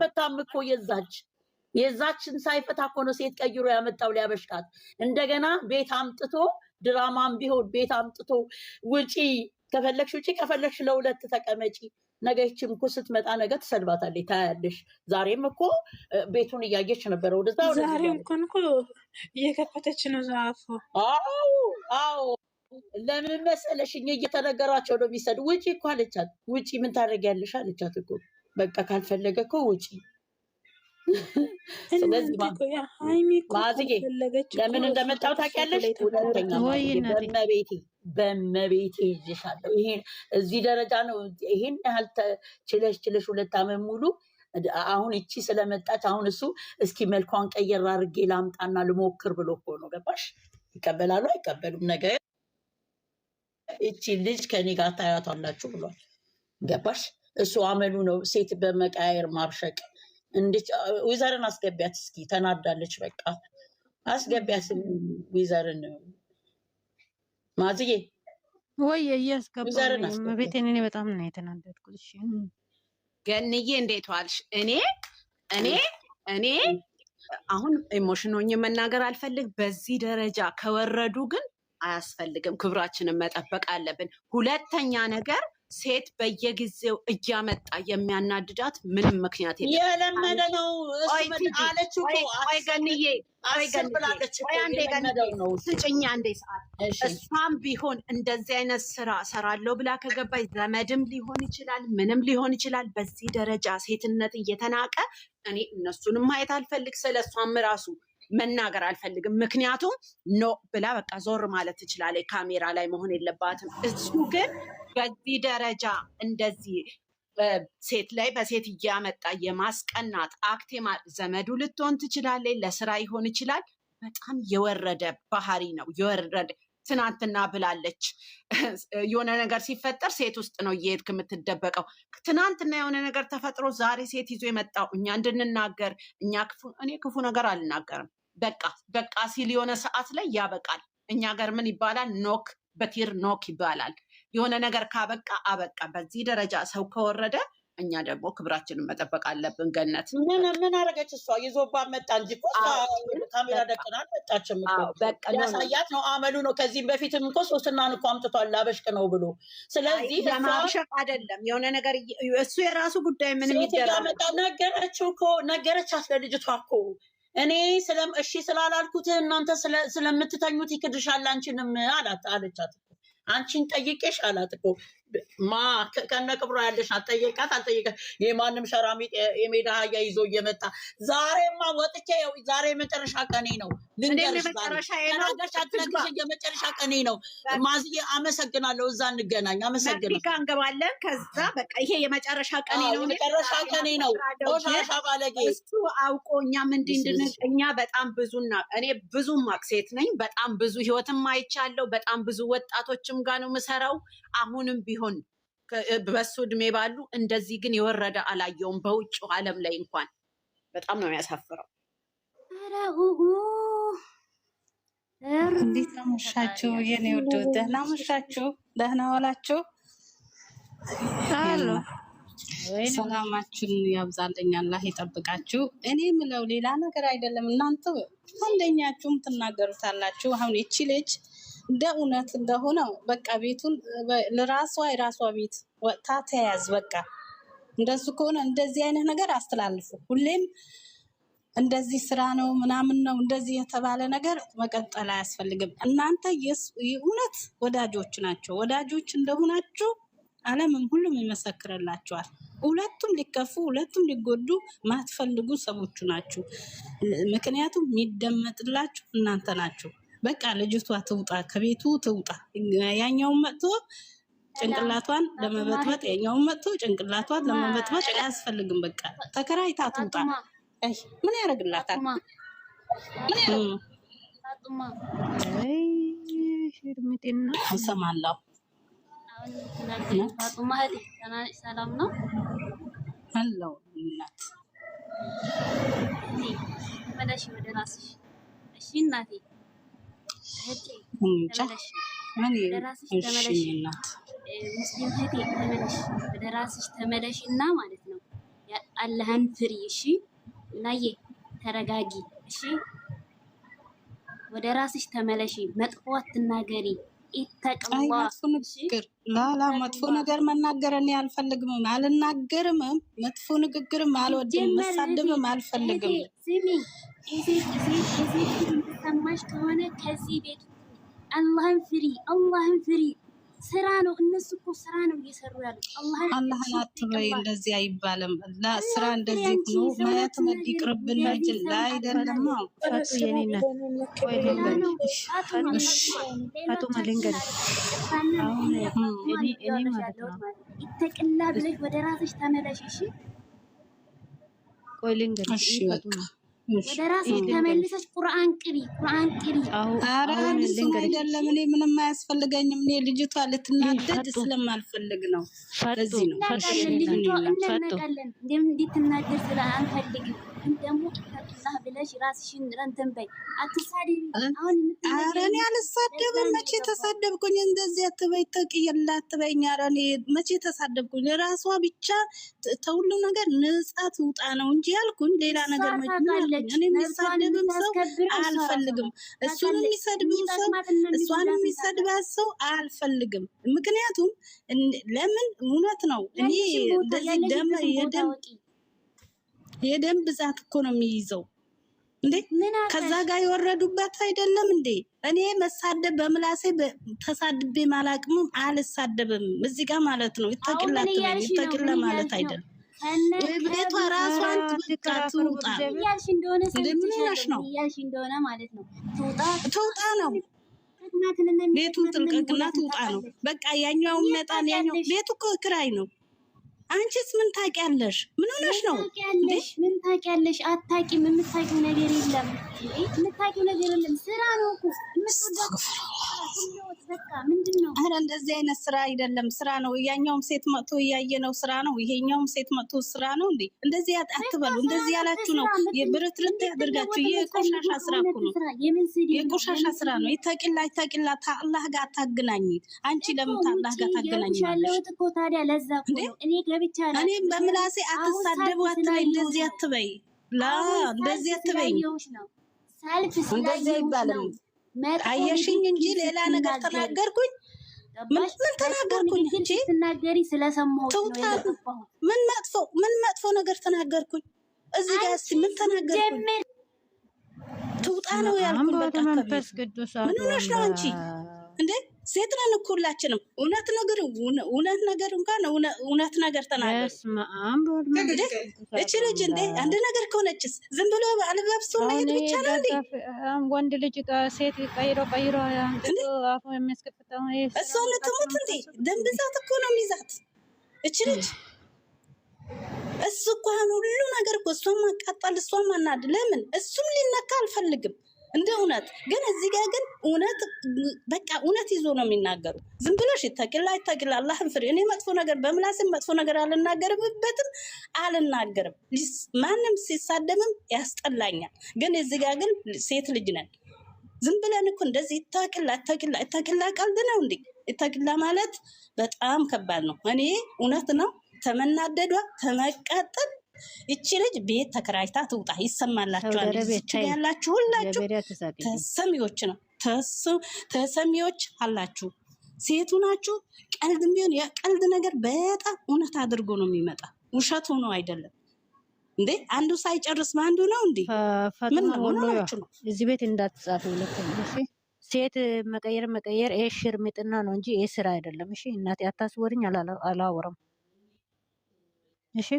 አይፈታም እኮ የዛችን ሳይፈታ እኮ ነው ሴት ቀይሮ ያመጣው ሊያበሽቃት። እንደገና ቤት አምጥቶ ድራማም ቢሆን ቤት አምጥቶ ውጪ ከፈለግሽ ውጪ ከፈለግሽ ለሁለት ተቀመጪ። ነገ ይችም እኮ ስትመጣ ነገ ትሰድባታለች ታያለሽ። ዛሬም እኮ ቤቱን እያየች ነበረ ወደዛ ወደዛ። ዛሬም እኮ እየከፈተች ነው ዛፉ። አዎ ለምን መሰለሽኝ እየተነገራቸው ነው የሚሰድ ውጪ እኮ አለቻት። ውጪ ምን ታደርጊያለሽ አለቻት እኮ በቃ ካልፈለገ እኮ ውጪ። ስለዚህ ማዝዬ ለምን እንደመጣው ታውቂያለሽ? በመቤቴ ይዤሻለሁ። ይሄን እዚህ ደረጃ ነው ይሄን ያህል ችለሽ 2 ዓመት ሙሉ አሁን እቺ ስለመጣች አሁን እሱ እስኪ መልኳን ቀየር አድርጌ ላምጣና ልሞክር ብሎ እኮ ነው። ገባሽ? ይቀበላሉ አይቀበሉም? ነገ እቺ ልጅ ከኔ ጋር ታያታላችሁ ብሏል። ገባሽ? እሱ አመሉ ነው ሴት በመቃየር ማብሸቅ። እንዴት ዊዘርን አስገቢያት እስኪ ተናዳለች። በቃ አስገቢያት ዊዘርን ማዝዬ ወይ እያስገባኝ ቤቴን እኔ በጣም ነው የተናደድኩት። እሺ ገንዬ እንዴት ዋልሽ? እኔ አሁን ኢሞሽኖኝ መናገር አልፈልግ። በዚህ ደረጃ ከወረዱ ግን አያስፈልግም። ክብራችንን መጠበቅ አለብን። ሁለተኛ ነገር ሴት በየጊዜው እያመጣ የሚያናድዳት ምንም ምክንያት የለም። የለመደ ነው አለች እኮ ገንዬ ስጭኛ አንዴ ሰዓት። እሷም ቢሆን እንደዚህ አይነት ስራ ሰራለሁ ብላ ከገባች ዘመድም ሊሆን ይችላል ምንም ሊሆን ይችላል። በዚህ ደረጃ ሴትነት እየተናቀ እኔ እነሱንም ማየት አልፈልግ፣ ስለሷም ራሱ መናገር አልፈልግም። ምክንያቱም ኖ ብላ በቃ ዞር ማለት ትችላለች። ካሜራ ላይ መሆን የለባትም። እሱ ግን በዚህ ደረጃ እንደዚህ ሴት ላይ በሴት እያመጣ የማስቀናት አክቴማ ዘመዱ ልትሆን ትችላለች፣ ለስራ ይሆን ይችላል። በጣም የወረደ ባህሪ ነው። የወረደ ትናንትና ብላለች የሆነ ነገር ሲፈጠር ሴት ውስጥ ነው እየሄድክ የምትደበቀው። ትናንትና የሆነ ነገር ተፈጥሮ ዛሬ ሴት ይዞ የመጣው እኛ እንድንናገር እኔ ክፉ ነገር አልናገርም። በቃ ሲል የሆነ ሰዓት ላይ ያበቃል። እኛ ሀገር ምን ይባላል? ኖክ በቲር ኖክ ይባላል። የሆነ ነገር ካበቃ አበቃ። በዚህ ደረጃ ሰው ከወረደ እኛ ደግሞ ክብራችንን መጠበቅ አለብን። ገነት ምን አደረገች? እሷ ይዞባ መጣ እንጂ እኮ ካሜራ ደቅና አልመጣችም እኮ። ያሳያት ነው አመሉ ነው። ከዚህም በፊትም እኮ ሶስትናን እኮ አምጥቷል ላበሽቅ ነው ብሎ። ስለዚህ ለማብሸቅ አይደለም የሆነ ነገር እሱ የራሱ ጉዳይ ምንም ይደረግ። ነገረችው እኮ ነገረቻት ለልጅቷ እኮ እኔ እሺ ስላላልኩት እናንተ ስለምትተኙት ይክድሻል አንቺንም አለቻት። አንቺን ጠይቄሽ አላት እኮ ከነ ቅብሯ ያለሽ አጠየቃት አልጠየቃት። የማንም ሸራሚጥ የሜዳ አህያ ይዞ እየመጣ ዛሬማ ወጥቼ ዛሬ የመጨረሻ ቀኔ ነው ልንገርሽ። የመጨረሻ ቀኔ ነው። ማዝዬ አመሰግናለሁ። እዛ እንገናኝ። አመሰግናለሁ። እንገባለን። ከዛ በቃ ይሄ የመጨረሻ ቀኔ ነው። የመጨረሻ ቀኔ ነው። ቆሻሻ ባለጌ እሱ አውቆ እኛ ምንድን እኛ በጣም ብዙና እኔ ብዙ ማክሴት ነኝ። በጣም ብዙ ህይወትም አይቻለሁ። በጣም ብዙ ወጣቶችም ጋር ነው የምሰራው። አሁንም ቢሆን በሱ እድሜ ባሉ እንደዚህ ግን የወረደ አላየውም። በውጭ ዓለም ላይ እንኳን በጣም ነው የሚያሳፍረው። እንዴት ነው መሻችሁ የኔ ውዶች? ደህና መሻችሁ? ደህና ዋላችሁ? አሎ ሰላማችሁን ያብዛልኝ፣ አላህ ይጠብቃችሁ። እኔ ምለው ሌላ ነገር አይደለም። እናንተ አንደኛችሁም ትናገሩታላችሁ። አሁን እቺ ልጅ እንደ እውነት እንደሆነ በቃ ቤቱን ለራሷ የራሷ ቤት ወጣ ተያዝ። በቃ እንደሱ ከሆነ እንደዚህ አይነት ነገር አስተላልፉ። ሁሌም እንደዚህ ስራ ነው ምናምን ነው እንደዚህ የተባለ ነገር መቀጠል አያስፈልግም። እናንተ የእውነት ወዳጆች ናቸው። ወዳጆች እንደሆናችሁ ዓለምም ሁሉም ይመሰክርላችኋል። ሁለቱም ሊከፉ ሁለቱም ሊጎዱ ማትፈልጉ ሰዎች ናችሁ። ምክንያቱም የሚደመጥላችሁ እናንተ ናችሁ። በቃ ልጅቷ ትውጣ፣ ከቤቱ ትውጣ። ያኛውን መጥቶ ጭንቅላቷን ለመበጥበጥ ያኛውን መጥቶ ጭንቅላቷን ለመበጥበጥ አያስፈልግም። በቃ ተከራይታ ትውጣ። ምን ያደርግላታል? እሰማለሁ። ሰላም ነው አለው እናት መለሽ ወደ ራስሽ። እሺ እናቴ ሙስሊም እህቴ ተመለሽ፣ ወደ ራስሽ ተመለሽ እና ማለት ነው አላህን ፍሪ። እሺ እናዬ ተረጋጊ። እሺ ወደ ራስሽ ተመለሺ። መጥፎ አትናገሪ። ኢተቅዋ መጥፎ ንግግር ላላ መጥፎ ነገር መናገር እኔ አልፈልግም፣ አልናገርም። መጥፎ ንግግርም አልወድም፣ መሳደብም አልፈልግም። ስሚ ሰማሽ ከሆነ ከዚህ ቤት አላህን ፍሪ፣ አላህን ፍሪ። ስራ ነው፣ እነሱ እኮ ስራ ነው እየሰሩ ያሉት። አላህን አትበይ፣ እንደዚህ አይባልም። ስራ እንደዚህ ሆኖ ማየት ይቅርብን እንጂ አይደለም። ፈጡ የኔ እናት ቆይ ልንገርሽ፣ ፈጡማ ልንገርሽ፣ አሁን እኔ ማለት ነው ይተቅላ ብለሽ ወደ ራስሽ ተመለሽ። እሺ ቆይ ልንገርሽ፣ ፈጡማ ወደ ራስሽ ተመልሰሽ ቁርአን ቅሪ፣ ቁርአን ቅሪ። ኧረ እሱ አይደለም፣ እኔ ምንም አያስፈልገኝም። እኔ ልጅቷ ልትናደድ ስለማልፈልግ ነው። ለዚህ ነው እናውቃለን፣ እንድትናደድ ስለአንፈልግም። ግን ደግሞ ኢተቅላህ ብለሽ ራስሽን ረንተን በይ፣ አትሳደቢ። አሁን ኧረ እኔ አልሳደብም። መቼ ተሳደብኩኝ? እንደዚህ አትበይ፣ ተቅየላ አትበይኝ። ኧረ እኔ መቼ ተሳደብኩኝ? ራሷ ብቻ ተሁሉ ነገር ነፃ ትውጣ ነው እንጂ ያልኩኝ ሌላ ነገር እኔ የሚሳደብም ሰው አልፈልግም። እሱን የሚሰድብም ሰው እሷን የሚሰድባት ሰው አልፈልግም። ምክንያቱም ለምን እውነት ነው። እኔ እንደዚህ የደም ብዛት እኮ ነው የሚይዘው እንዴ። ከዛ ጋር የወረዱበት አይደለም እንዴ? እኔ መሳደብ በምላሴ ተሳድቤ ማላቅምም አልሳደብም። እዚህ ጋር ማለት ነው ይተቅላ ማለት አይደለም። ቤቷ ራሷን ትውጣ እያልሽ እንደሆነ ነው እያልሽ እንደሆነ ማለት ነው። ትውጣ ነው ቤቱን ትልቀቅና ትውጣ ነው በቃ። ያኛውን መጣን ያኛው ቤቱ እኮ ክራይ ነው። አንቺስ ምን ታውቂያለሽ? ምን ሆነሽ ነው? ምን ታውቂያለሽ? አታውቂም። የምታውቂው ነገር የለም። የምታውቂው ነገር የለም። ስራ ነው እኮ በቃ ምንድን ነው? ኧረ እንደዚህ አይነት ስራ አይደለም፣ ስራ ነው። ያኛውም ሴት መጥቶ እያየ ነው፣ ስራ ነው። ይሄኛውም ሴት መጥቶ ስራ ነው። እንዴ እንደዚህ አትበሉ። እንደዚህ ያላችሁ ነው የብርትርት ያድርጋችሁ። የቆሻሻ ስራ እኮ ነው፣ የቆሻሻ ስራ ነው። ይተቂላ ታላህ ጋር ታገናኝ። አንቺ ለምን ታላህ ጋር ታገናኛለሽ እኮ ታዲያ? ለዛ እኮ ነው እኔ ገብቻ ነው። እኔ በምላሴ አትሳደቡ አትበይ፣ እንደዚህ አትበይ፣ እንደዚህ አትበይ። እንደዚህ አይባልም። አየሽኝ እንጂ ሌላ ነገር ተናገርኩኝ? ምን ተናገርኩኝ? እንጂ ትናገሪ ስለሰማሁት ነው የገባሁት። ምን መጥፎ ነገር ተናገርኩኝ? እዚህ ጋር እስቲ ምን ተናገርኩኝ? ትውጣ ነው ያልኩኝ። በቃ መንፈስ ቅዱስ ምን ሆነሽ ነው አንቺ እንዴ? ሴት ነን እኮ ሁላችንም። እውነት ነገር እንኳን እውነት ነገር ተናገር። እቺ ልጅ እንዴ አንድ ነገር ከሆነችስ ዝም ብሎ አልባብሶ መሄድ ብቻ ነው እንዴ? ወንድ ልጅ ሴት ቀይሮ አፉ የሚያስከፍተው እሷ ልትሞት እንዴ? ደም ብዛት እኮ ነው የሚይዛት እቺ ልጅ። እሱ እኮ ሁሉ ነገር እኮ እሷን ማቃጠል፣ እሷን ማናድ። ለምን እሱም ሊነካ አልፈልግም እንደ እውነት። ግን እዚህ ጋር ግን እውነት በቃ እውነት ይዞ ነው የሚናገሩ። ዝም ብሎሽ ይተቅላ አላህን ፍሪ። እኔ መጥፎ ነገር በምላስም መጥፎ ነገር አልናገርበትም፣ አልናገርም። ማንም ሲሳደብም ያስጠላኛል። ግን እዚህ ጋር ግን ሴት ልጅ ነን። ዝም ብለን እኮ እንደዚህ ይተቅላ ቀልድ ነው እንዴ? ይተቅላ ማለት በጣም ከባድ ነው። እኔ እውነት ነው ተመናደዷ ተመቃጠል። ይቺ ልጅ ቤት ተከራይታ ትውጣ። ይሰማላችኋል? ያላችሁ ሁላችሁ ተሰሚዎች ነው፣ ተሰሚዎች አላችሁ፣ ሴቱ ናችሁ። ቀልድ ቢሆን የቀልድ ነገር በጣም እውነት አድርጎ ነው የሚመጣ፣ ውሸት ሆኖ አይደለም እንዴ። አንዱ ሳይጨርስ በአንዱ ነው እንዴ? ምን ሆናችሁ ነው? እዚህ ቤት እንዳትጻፉ። እሺ ሴት መቀየር ሽርሚጥና ነው እንጂ ስራ አይደለም። እሺ እናቴ አታስወሪኝ፣ አላወራም። እሺ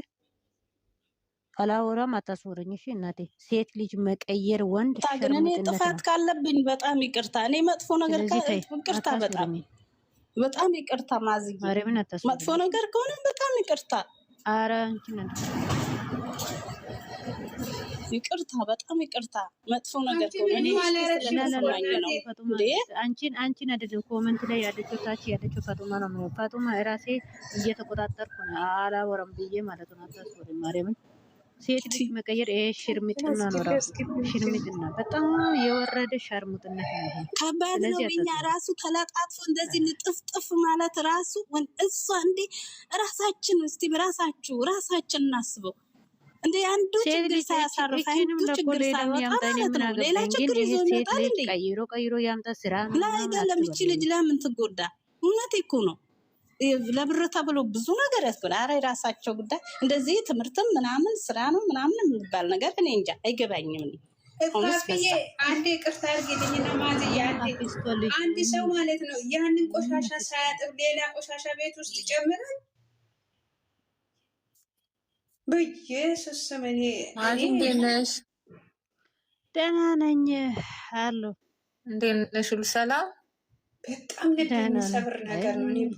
አላወራም፣ አታስወሪኝ። እሺ እናቴ ሴት ልጅ መቀየር ወንድ ግን እኔ ጥፋት ካለብኝ በጣም ይቅርታ። እኔ መጥፎ ነገር ይቅርታ፣ በጣም ይቅርታ። ማዝጊ መጥፎ ነገር ከሆነ በጣም ይቅርታ። ኧረ አንቺ ነን ይቅርታ፣ በጣም ይቅርታ። መጥፎ ነገር ከሆነ እኔ ስለማኝ ነው እንዴ? አንቺን አይደለም ኮመንት ላይ ያለችው ታች ያለችው ፈጡማ ነው። ፈጡማ ራሴ እየተቆጣጠርኩ ነው አላወራም ብዬ ማለት ነው። አታስወሪኝ ማርያምን። ሴት ልጅ መቀየር ሽርሚጥና ነው። ራሱ ሽርሚጥና በጣም የወረደ ሸርሙጥነት ነው። ከባድ ነው። እኛ ራሱ ተላጣጥፎ እንደዚህ ንጥፍጥፍ ማለት ራሱ እሷ እንዴ ራሳችን እስቲ ራሳችን እናስበው። እንደ አንዱ ችግር ሳያሳርፍ አንዱ ችግር ሳይወጣ ማለት ነው ሌላ ችግር ይዞ ይመጣል እንዴ? ቀይሮ ያምጣ ስራ ላይ አይደለም። እቺ ልጅ ለምን ትጎዳ? እውነት እኮ ነው። ለብር ተብሎ ብዙ ነገር ያስቆላ። አረ የራሳቸው ጉዳይ። እንደዚህ ትምህርትም ምናምን ስራ ነው ምናምን የሚባል ነገር እኔ እንጃ አይገባኝም። እካፍዬ አንዴ ቅርታ አድርጊልኝና ማዝያ አንድ ሰው ማለት ነው ያንን ቆሻሻ ሳያጥብ ሌላ ቆሻሻ ቤት ውስጥ ይጨምራል። በኢየሱስ ስም እኔ እንዴት ነሽ? ደህና ነኝ አሉ። እንዴት ነሽ? ሁሉ ሰላም? በጣም ልብ የሚሰብር ነገር ነው።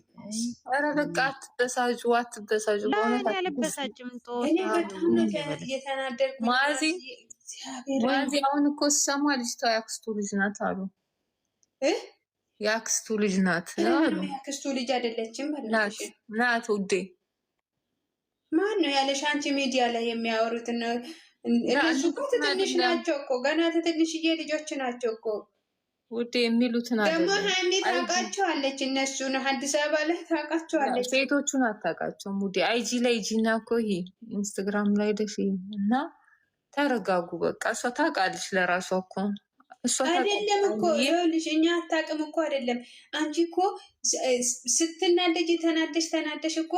ኧረ በቃ አትበሳጩ። በእውነት አልበሳጭም። እኔ በጣም የተናደድኩት ማዚ አሁን እኮ ስሰማ ልጅቷ የአክስቱ ልጅ ናት አሉ። የአክስቱ ልጅ ናት አሉ። የአክስቱ ልጅ አይደለችም ናት ውዴ። ማን ነው ያለሽ? አንቺ ሚዲያ ላይ የሚያወሩት ነው። እነሱ እኮ ትንሽ ናቸው እኮ ገና ትንሽዬ ልጆች ናቸው እኮ ውዴ የሚሉትን ደግሞ ሀይሚ ታውቃቸዋለች። እነሱን አዲስ አበባ ላይ ታውቃቸዋለች። ሴቶቹን አታውቃቸውም ውዴ። አይጂ ላይ ጂና እኮ ይሄ ኢንስታግራም ላይ ደፊ እና ተረጋጉ። በቃ እሷ ታውቃለች ለራሷ እኮ እሷ አይደለም እኮ ይኸውልሽ፣ እኛ አታውቅም እኮ አይደለም። አንቺ እኮ ስትናደጅ ተናደሽ እኮ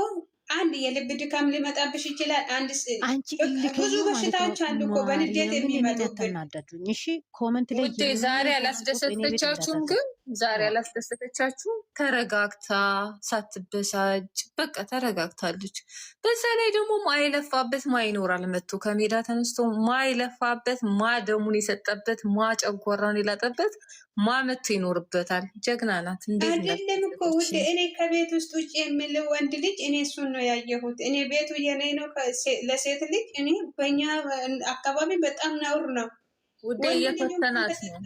አንድ የልብ ድካም ሊመጣብሽ ይችላል። አንድ ብዙ በሽታዎች አሉ እኮ በንዴት የሚመጡብን። እሺ ኮመንት ላይ ውዴ ዛሬ አላስደሰተቻችሁም፣ ግን ዛሬ አላስደሰተቻችሁም። ተረጋግታ ሳትበሳጭ በቃ ተረጋግታለች። በዛ ላይ ደግሞ ማይለፋበት ማይኖራል መጥቶ ከሜዳ ተነስቶ ማይለፋበት ደሙን የሰጠበት ጨጓራን የላጠበት መጥቶ ይኖርበታል። ጀግና ናት። አይደለም እኮ ውዴ፣ እኔ ከቤት ውስጥ ውጭ የሚል ወንድ ልጅ እኔ እሱን ነው ያየሁት። እኔ ቤቱ የኔ ነው። ለሴት ልጅ እኔ በእኛ አካባቢ በጣም ነውር ነው ውዴ። እየፈተናት ነው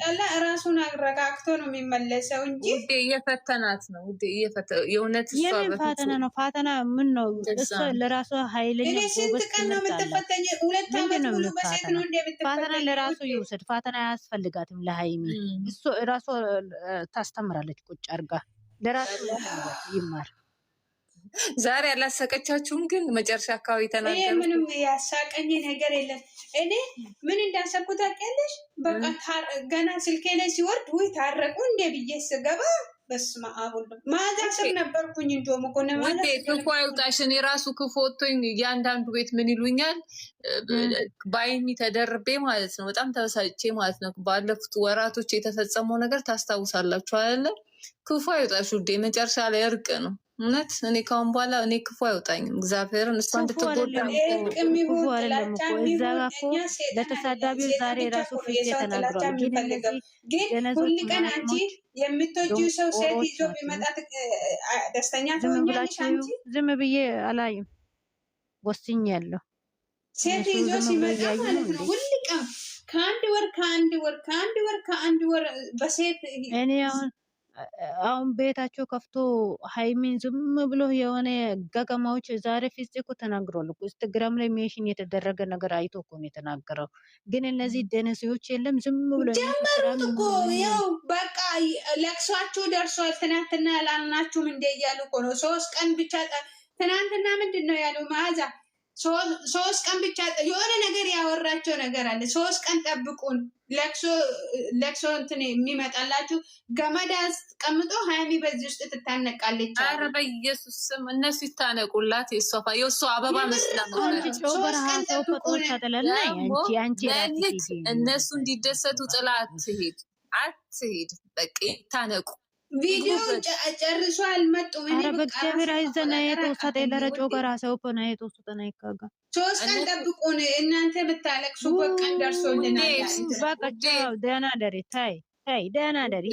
ራሱን አረጋግቶ ነው የሚመለሰው እንጂ ውዴ እየፈተናት ነው ውዴ። የእውነት የምን ፈተና ነው? ፈተና ምን ነው? እሱ ለራሱ ኃይለኛ እኔ ስንት ቀን ነው የምትፈተኝ? 2 ዓመት ሙሉ በሴት ነው እንደምትፈተኝ። ፈተና ለራሱ ይውሰድ። ፈተና አያስፈልጋትም ለሃይሚ። እሱ ራሱ ታስተምራለች ቁጭ አርጋ ለራሱ ይማር። ዛሬ አላሰቀቻችሁም? ግን መጨረሻ አካባቢ ተናገሩ። ምንም ያሳቀኝ ነገር የለም። እኔ ምን እንዳሰብኩ ታውቂያለሽ? በቃ ገና ስልኬ ላይ ሲወርድ ውይ ታረቁ እንደ ብዬ ስገባ በስመ አብ ወልድ ማዛ ስር ነበርኩኝ። እንደውም እኮ ነው ማለት ክፉ አይውጣሽ። እኔ ራሱ ክፉ ወጥቶኝ እያንዳንዱ ቤት ምን ይሉኛል በአይሚ ተደርቤ ማለት ነው። በጣም ተበሳጭቼ ማለት ነው። ባለፉት ወራቶች የተፈጸመው ነገር ታስታውሳላችሁ አይደለ? ክፉ አይውጣሽ ውዴ። መጨረሻ ላይ እርቅ ነው። እውነት እኔ ካሁን በኋላ እኔ ክፉ አይወጣኝም። እግዚአብሔርን እሷ እንድትጎዳ እዛ ጋ እኮ ለተሳዳቢው ዛሬ ራሱ ፊት ተናግሯል። ግን ሁል ቀን አንቺ የምትወጂው ሰው ሴት ይዞ ቢመጣ ደስተኛ ትሆኛለሽ? አንቺ ዝም ብዬ አላይም፣ ወስኛለሁ። ሴት ይዞ ሲመጣ ማለት ነው ሁል ቀን ከአንድ ወር በሴት እኔ አሁን ቤታቸው ከፍቶ ሃይሚን ዝም ብሎ የሆነ ገገማዎች ዛሬ ፊት እኮ ተናግሯል እኮ ኢንስታግራም ላይ ሜንሽን የተደረገ ነገር አይቶ እኮ ነው የተናገረው። ግን እነዚህ ደነሲዎች የለም ዝም ብሎ ጀመሩት እኮ ያው በቃ ለቅሷችሁ ደርሷል። ትናንትና ያላልናችሁም እንደ እያሉ እኮ ነው። 3 ቀን ብቻ ትናንትና ምንድን ነው ያለው መዓዛ? 3 ቀን ብቻ የሆነ ነገር ያወራቸው ነገር አለ። 3 ቀን ጠብቁን ለቅሶ እንትን የሚመጣላችሁ ገመድ አስቀምጦ ሃይሚ በዚህ ውስጥ ትታነቃለች። ኧረ በኢየሱስ ስም እነሱ ይታነቁላት። የእሷ አበባ መስላ እነሱ እንዲደሰቱ ጥላ አትሄድ። በቃ ይታነቁ። ቪዲዮ ጨርሶ አልመጡም። እኔ በእግዚአብሔር አይዘና የተወሰደ ለረጮ ጋር ሰው ሆነ የተወሰደ አይካጋ 3 ቀን ጠብቁን። እናንተ ብታለቅሱ በቃ ደርሶልናል። በቃ ደህና ደሪ ታይ ደህና ደሪ